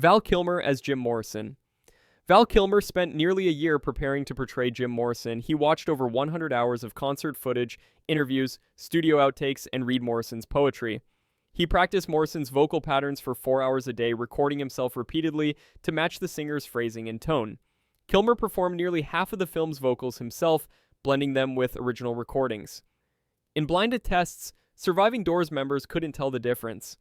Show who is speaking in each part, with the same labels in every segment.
Speaker 1: Val Kilmer as Jim Morrison. Val Kilmer spent nearly a year preparing to portray Jim Morrison. He watched over 100 hours of concert footage, interviews, studio outtakes, and read Morrison's poetry. He practiced Morrison's vocal patterns for 4 hours a day, recording himself repeatedly to match the singer's phrasing and tone. Kilmer performed nearly half of the film's vocals himself, blending them with original recordings. In blinded tests, surviving Doors members couldn't tell the difference.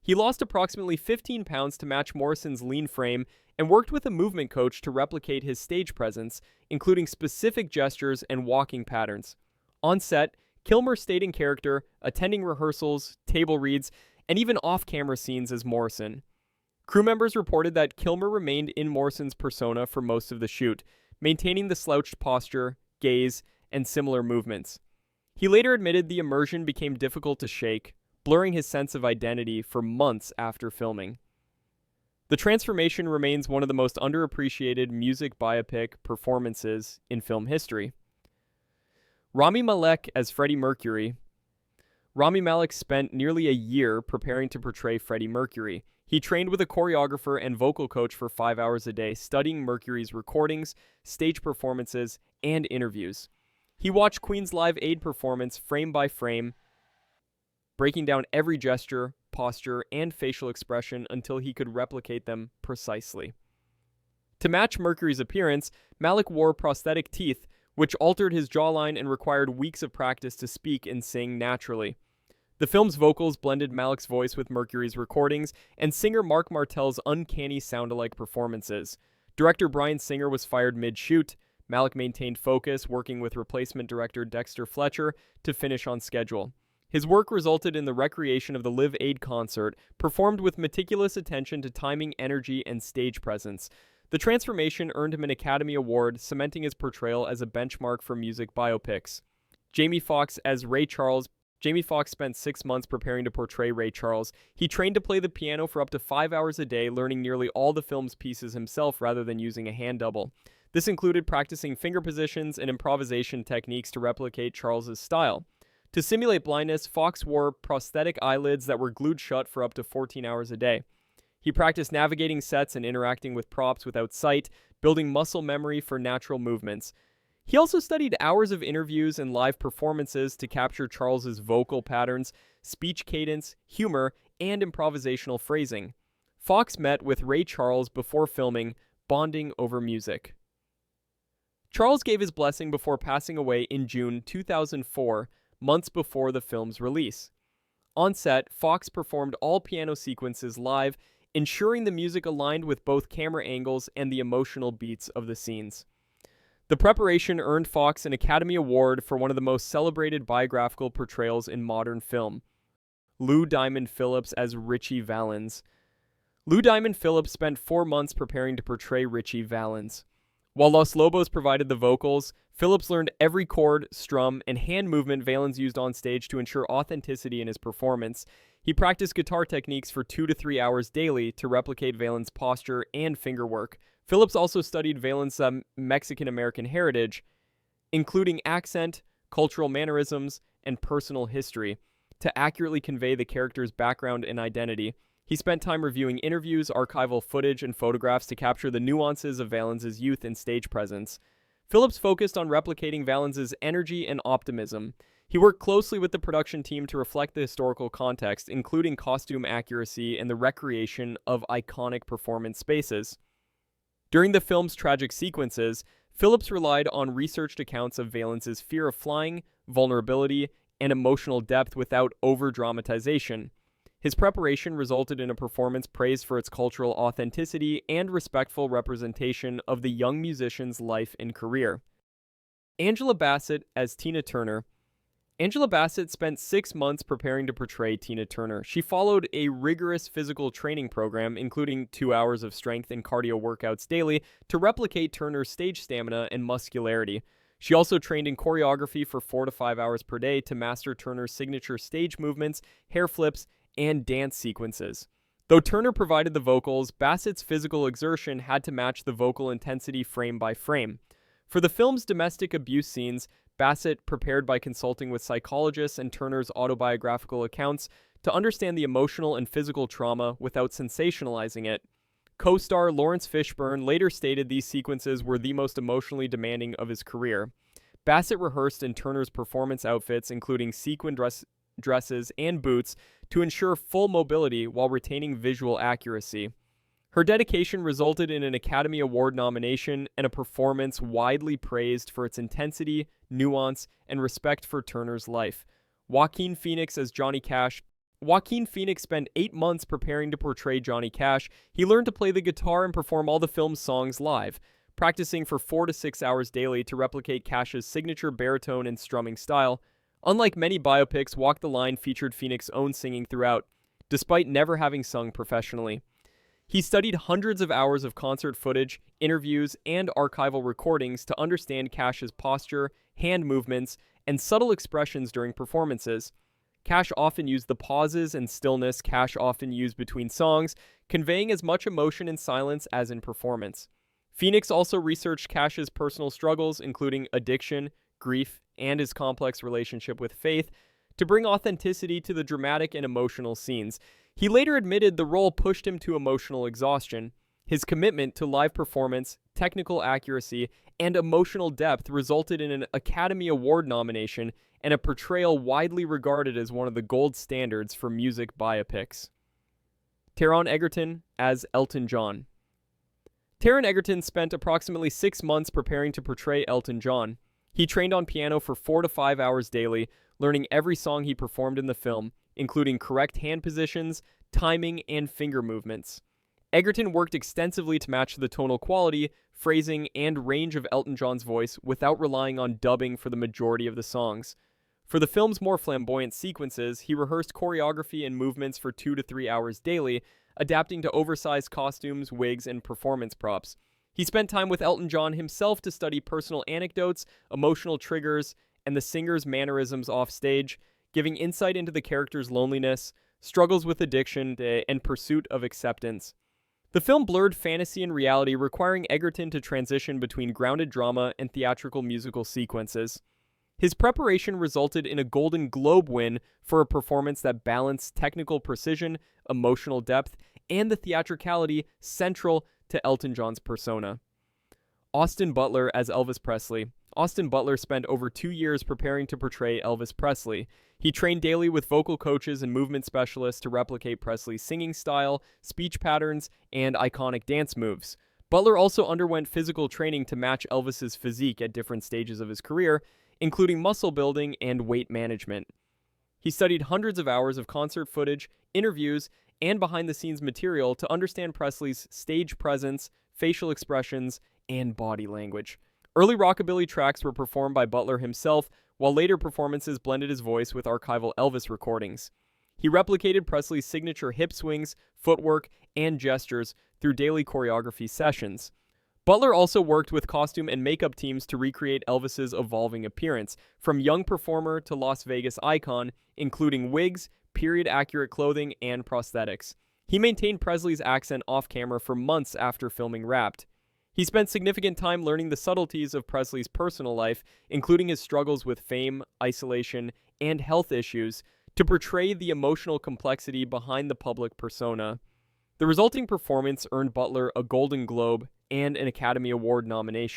Speaker 1: He lost approximately 15 pounds to match Morrison's lean frame and worked with a movement coach to replicate his stage presence, including specific gestures and walking patterns. On set, Kilmer stayed in character, attending rehearsals, table reads, and even off-camera scenes as Morrison. Crew members reported that Kilmer remained in Morrison's persona for most of the shoot, maintaining the slouched posture, gaze, and similar movements. He later admitted the immersion became difficult to shake, blurring his sense of identity for months after filming. The transformation remains one of the most underappreciated music biopic performances in film history. Rami Malek as Freddie Mercury. Rami Malek spent nearly a year preparing to portray Freddie Mercury. He trained with a choreographer and vocal coach for 5 hours a day, studying Mercury's recordings, stage performances, and interviews. He watched Queen's Live Aid performance frame by frame, breaking down every gesture, posture, and facial expression until he could replicate them precisely. To match Mercury's appearance, Malek wore prosthetic teeth, which altered his jawline and required weeks of practice to speak and sing naturally. The film's vocals blended Malek's voice with Mercury's recordings and singer Mark Martell's uncanny sound-alike performances. Director Bryan Singer was fired mid-shoot. Malek maintained focus, working with replacement director Dexter Fletcher to finish on schedule. His work resulted in the recreation of the Live Aid concert, performed with meticulous attention to timing, energy, and stage presence. The transformation earned him an Academy Award, cementing his portrayal as a benchmark for music biopics. Jamie Foxx as Ray Charles. Jamie Foxx spent 6 months preparing to portray Ray Charles. He trained to play the piano for up to 5 hours a day, learning nearly all the film's pieces himself rather than using a hand double. This included practicing finger positions and improvisation techniques to replicate Charles's style. To simulate blindness, Foxx wore prosthetic eyelids that were glued shut for up to 14 hours a day. He practiced navigating sets and interacting with props without sight, building muscle memory for natural movements. He also studied hours of interviews and live performances to capture Charles's vocal patterns, speech cadence, humor, and improvisational phrasing. Foxx met with Ray Charles before filming, bonding over music. Charles gave his blessing before passing away in June 2004, months before the film's release. On set, Foxx performed all piano sequences live, ensuring the music aligned with both camera angles and the emotional beats of the scenes. The preparation earned Foxx an Academy Award for one of the most celebrated biographical portrayals in modern film. Lou Diamond Phillips as Ritchie Valens. Lou Diamond Phillips spent 4 months preparing to portray Ritchie Valens. While Los Lobos provided the vocals, Phillips learned every chord, strum, and hand movement Valens used on stage to ensure authenticity in his performance. He practiced guitar techniques for 2 to 3 hours daily to replicate Valens' posture and finger work. Phillips also studied Valens' Mexican-American heritage, including accent, cultural mannerisms, and personal history, to accurately convey the character's background and identity. He spent time reviewing interviews, archival footage, and photographs to capture the nuances of Valens' youth and stage presence. Phillips focused on replicating Valens' energy and optimism. He worked closely with the production team to reflect the historical context, including costume accuracy and the recreation of iconic performance spaces. During the film's tragic sequences, Phillips relied on researched accounts of Valens' fear of flying, vulnerability, and emotional depth without over-dramatization. His preparation resulted in a performance praised for its cultural authenticity and respectful representation of the young musician's life and career. Angela Bassett as Tina Turner. Angela Bassett spent 6 months preparing to portray Tina Turner. She followed a rigorous physical training program, including 2 hours of strength and cardio workouts daily, to replicate Turner's stage stamina and muscularity. She also trained in choreography for 4 to 5 hours per day to master Turner's signature stage movements, hair flips, and dance sequences. Though Turner provided the vocals, Bassett's physical exertion had to match the vocal intensity frame by frame. For the film's domestic abuse scenes, Bassett prepared by consulting with psychologists and Turner's autobiographical accounts to understand the emotional and physical trauma without sensationalizing it. Co-star Lawrence Fishburne later stated these sequences were the most emotionally demanding of his career. Bassett rehearsed in Turner's performance outfits, including sequin dresses and boots, to ensure full mobility while retaining visual accuracy. Her dedication resulted in an Academy Award nomination and a performance widely praised for its intensity, nuance, and respect for Turner's life. Joaquin Phoenix spent 8 months preparing to portray Johnny Cash. He learned to play the guitar and perform all the film's songs live, practicing for 4 to 6 hours daily to replicate Cash's signature baritone and strumming style. Unlike many biopics, Walk the Line featured Phoenix's own singing throughout, despite never having sung professionally. He studied hundreds of hours of concert footage, interviews, and archival recordings to understand Cash's posture, hand movements, and subtle expressions during performances. Cash often used the pauses and stillness Cash often used between songs, conveying as much emotion in silence as in performance. Phoenix also researched Cash's personal struggles, including addiction, grief, and his complex relationship with faith, to bring authenticity to the dramatic and emotional scenes. He later admitted the role pushed him to emotional exhaustion. His commitment to live performance, technical accuracy, and emotional depth resulted in an Academy Award nomination and a portrayal widely regarded as one of the gold standards for music biopics. Taron Egerton as Elton John. Taron Egerton spent approximately 6 months preparing to portray Elton John. He trained on piano for 4 to 5 hours daily, learning every song he performed in the film, including correct hand positions, timing, and finger movements. Egerton worked extensively to match the tonal quality, phrasing, and range of Elton John's voice without relying on dubbing for the majority of the songs. For the film's more flamboyant sequences, he rehearsed choreography and movements for 2 to 3 hours daily, adapting to oversized costumes, wigs, and performance props. He spent time with Elton John himself to study personal anecdotes, emotional triggers, and the singer's mannerisms offstage, giving insight into the character's loneliness, struggles with addiction, and pursuit of acceptance. The film blurred fantasy and reality, requiring Egerton to transition between grounded drama and theatrical musical sequences. His preparation resulted in a Golden Globe win for a performance that balanced technical precision, emotional depth, and the theatricality central to Elton John's persona. Austin Butler as Elvis Presley. Austin Butler spent over 2 years preparing to portray Elvis Presley. He trained daily with vocal coaches and movement specialists to replicate Presley's singing style, speech patterns, and iconic dance moves. Butler also underwent physical training to match Elvis's physique at different stages of his career, including muscle building and weight management. He studied hundreds of hours of concert footage, interviews, and behind-the-scenes material to understand Presley's stage presence, facial expressions, and body language. Early rockabilly tracks were performed by Butler himself, while later performances blended his voice with archival Elvis recordings. He replicated Presley's signature hip swings, footwork, and gestures through daily choreography sessions. Butler also worked with costume and makeup teams to recreate Elvis's evolving appearance, from young performer to Las Vegas icon, including wigs, period-accurate clothing, and prosthetics. He maintained Presley's accent off-camera for months after filming Wrapped. He spent significant time learning the subtleties of Presley's personal life, including his struggles with fame, isolation, and health issues, to portray the emotional complexity behind the public persona. The resulting performance earned Butler a Golden Globe and an Academy Award nomination.